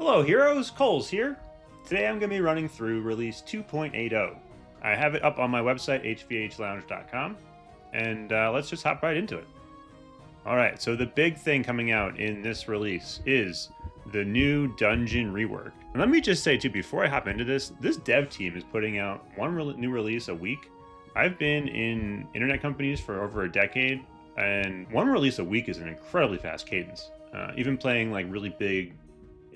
Hello heroes, Coles here. Today I'm going to be running through release 2.80. I have it up on my website, hvhlounge.com, and let's just hop right into it. Alright, so the big thing coming out in this release is the new dungeon rework. And let me just say too, before I hop into this dev team is putting out one new release a week. I've been in internet companies for over a decade, and one release a week is an incredibly fast cadence. Even playing like really big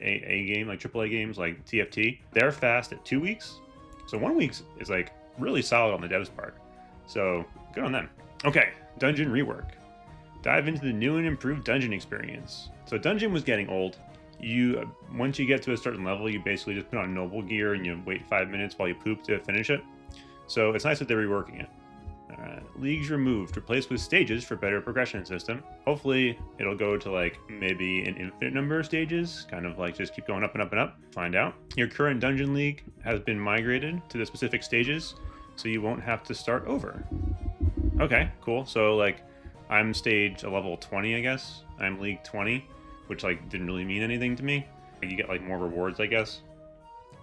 A game, like AAA games like TFT, they're fast at 2 weeks. So 1 week is like really solid on the devs part. So good on them. Okay, dungeon rework. Dive into the new and improved dungeon experience. So dungeon was getting old. Once you get to a certain level, you basically just put on noble gear and you wait 5 minutes while you poop to finish it. So it's nice that they're reworking it. Leagues removed, replaced with stages for better progression system. Hopefully it'll go to like maybe an infinite number of stages, kind of like just keep going up and up and up. Find out. Your current dungeon league has been migrated to the specific stages, so you won't have to start over. Okay, cool. So like I'm stage level 20, I guess. I'm league 20, which like didn't really mean anything to me. You get like more rewards, I guess.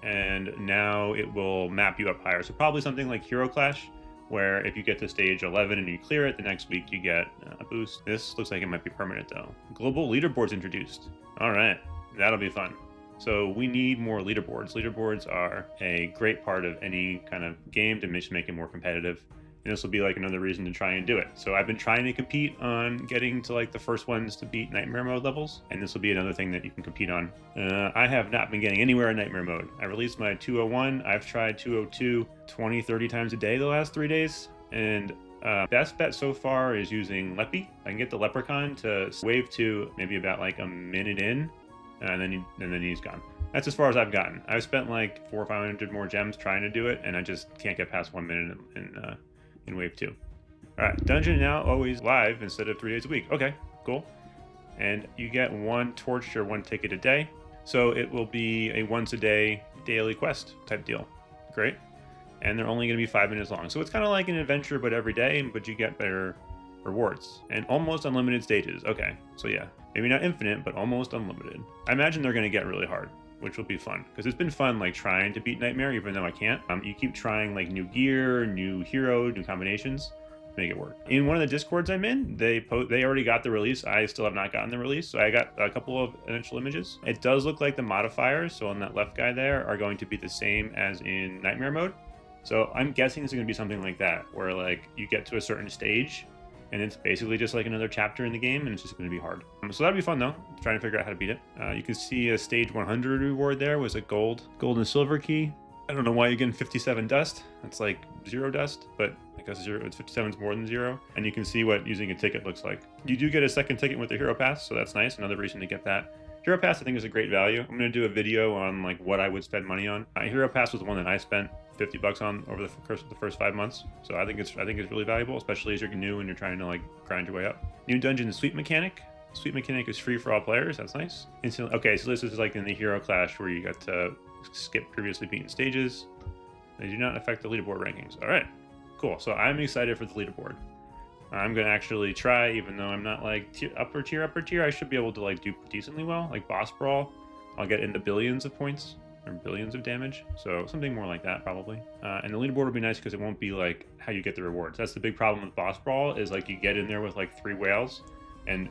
And now it will map you up higher. So probably something like Hero Clash, where if you get to stage 11 and you clear it, the next week you get a boost. This looks like it might be permanent though. Global leaderboards introduced. All right, that'll be fun. So we need more leaderboards. Leaderboards are a great part of any kind of game to make it more competitive. And this will be like another reason to try and do it. So I've been trying to compete on getting to like the first ones to beat Nightmare Mode levels, and this will be another thing that you can compete on. I have not been getting anywhere in Nightmare Mode. I released my 201. I've tried 202 20, 30 times a day the last 3 days, and best bet so far is using Leppy. I can get the Leprechaun to wave 2 maybe about like a minute in, and then he's gone. That's as far as I've gotten. I've spent like 400 or 500 more gems trying to do it, and I just can't get past 1 minute in wave 2. All right, dungeon now always live instead of 3 days a week. Okay, cool. And you get 1 torch or 1 ticket a day. So it will be a once a day daily quest type deal. Great. And they're only going to be 5 minutes long. So it's kind of like an adventure, but every day, but you get better rewards and almost unlimited stages. Okay, so yeah, maybe not infinite, but almost unlimited. I imagine they're going to get really hard, which will be fun because it's been fun like trying to beat Nightmare, even though I can't. You keep trying like new gear, new hero, new combinations, make it work. In one of the discords I'm in, they already got the release. I still have not gotten the release, so I got a couple of initial images. It does look like the modifiers, so on that left guy there, are going to be the same as in Nightmare Mode. So I'm guessing it's going to be something like that, where like you get to a certain stage and it's basically just like another chapter in the game, and it's just going to be hard. So that'll be fun though, trying to figure out how to beat it. You can see a stage 100 reward there was a gold and silver key. I don't know why you're getting 57 dust. That's like 0 dust, but I guess 57 is more than 0. And you can see what using a ticket looks like. You do get a second ticket with the Hero Pass, so that's nice. Another reason to get that. Hero Pass I think is a great value. I'm going to do a video on like what I would spend money on. Hero Pass was the one that I spent $50 on over the first 5 months. So I think it's really valuable, especially as you're new and you're trying to like grind your way up. New dungeon sweep mechanic. Sweep mechanic is free for all players. That's nice. Okay, so this is like in the Hero Clash where you got to skip previously beaten stages. They do not affect the leaderboard rankings. All right, cool. So I'm excited for the leaderboard. I'm gonna actually try, even though I'm not like upper tier. I should be able to like do decently well. Like boss brawl, I'll get into billions of points or billions of damage. So something more like that probably. And the leaderboard will be nice because it won't be like how you get the rewards. That's the big problem with boss brawl is like you get in there with like 3 whales, and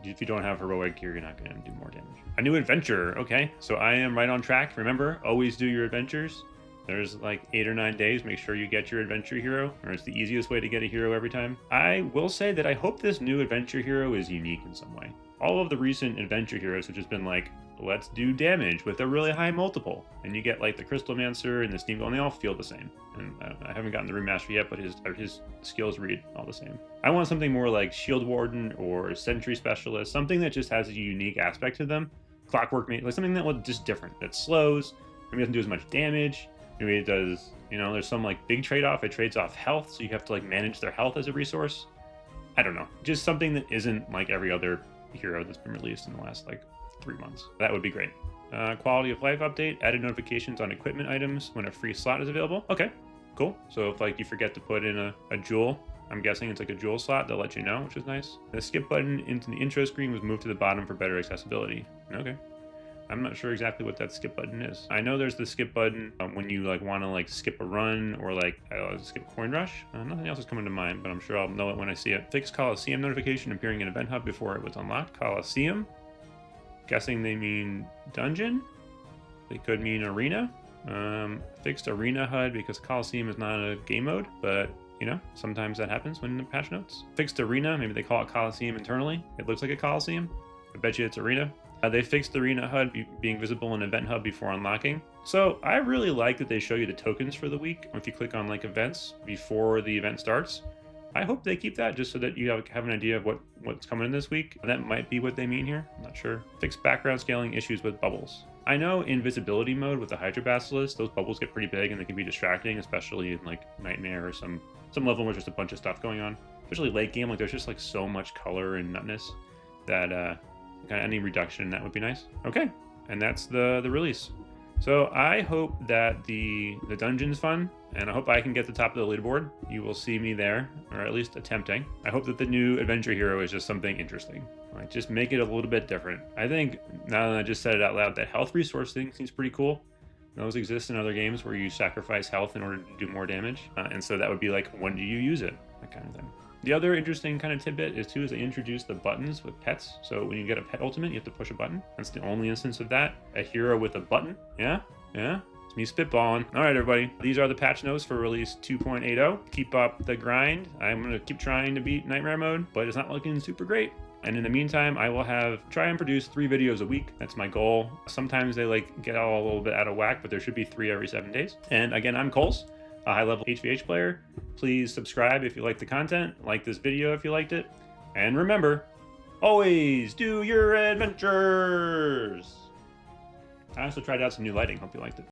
if you don't have heroic gear, you're not gonna do more damage. A new adventure. Okay, so I am right on track. Remember, always do your adventures. There's like 8 or 9 days. Make sure you get your adventure hero, or it's the easiest way to get a hero every time. I will say that I hope this new adventure hero is unique in some way. All of the recent adventure heroes have just been like, let's do damage with a really high multiple. And you get like the Crystal Mancer and the Steam Golem, they all feel the same. And I haven't gotten the remaster yet, but his skills read all the same. I want something more like Shield Warden or Sentry Specialist, something that just has a unique aspect to them. Clockwork, like something that was just different, that slows, maybe doesn't do as much damage. Maybe it does, there's some like big trade-off. It trades off health, so you have to like manage their health as a resource. I don't know. Just something that isn't like every other hero that's been released in the last like 3 months. That would be great. Quality of life update, added notifications on equipment items when a free slot is available. Okay, cool. So if like you forget to put in a jewel, I'm guessing it's like a jewel slot, they'll let you know, which is nice. The skip button into the intro screen was moved to the bottom for better accessibility. Okay. I'm not sure exactly what that skip button is. I know there's the skip button when you like want to like skip a run or like skip coin rush. Nothing else is coming to mind, but I'm sure I'll know it when I see it. Fixed Coliseum notification appearing in Event Hub before it was unlocked. Coliseum. Guessing they mean dungeon. They could mean arena. Fixed arena HUD because Coliseum is not a game mode, but you know, sometimes that happens when the patch notes. Fixed arena, maybe they call it Coliseum internally. It looks like a Coliseum. I bet you it's arena. They fixed the arena HUD being visible in Event Hub before unlocking. So I really like that they show you the tokens for the week. If you click on like events before the event starts, I hope they keep that just so that you have an idea of what's coming in this week. That might be what they mean here. I'm not sure. Fixed background scaling issues with bubbles. I know in visibility mode with the Hydra Basilisk, those bubbles get pretty big and they can be distracting, especially in like Nightmare or some level where there's just a bunch of stuff going on. Especially late game, like there's just like so much color and nutness that kind of any reduction in that would be nice. Okay, and that's the release. So I hope that the dungeon's fun, and I hope I can get the top of the leaderboard. You will see me there, or at least attempting. I hope that the new adventure hero is just something interesting. Like, just make it a little bit different. I think, now that I just said it out loud, that health resource thing seems pretty cool. Those exist in other games where you sacrifice health in order to do more damage. And so that would be like, when do you use it? That kind of thing. The other interesting kind of tidbit is they introduce the buttons with pets. So when you get a pet ultimate, you have to push a button. That's the only instance of that. A hero with a button. Yeah. It's me spitballing. All right, everybody. These are the patch notes for release 2.80. Keep up the grind. I'm going to keep trying to beat Nightmare mode, but it's not looking super great. And in the meantime, I will try and produce 3 videos a week. That's my goal. Sometimes they like get all a little bit out of whack, but there should be 3 every 7 days. And again, I'm Coles, a high-level HVH player. Please subscribe if you like the content, like this video if you liked it, and remember, always do your adventures! I also tried out some new lighting, hope you liked it.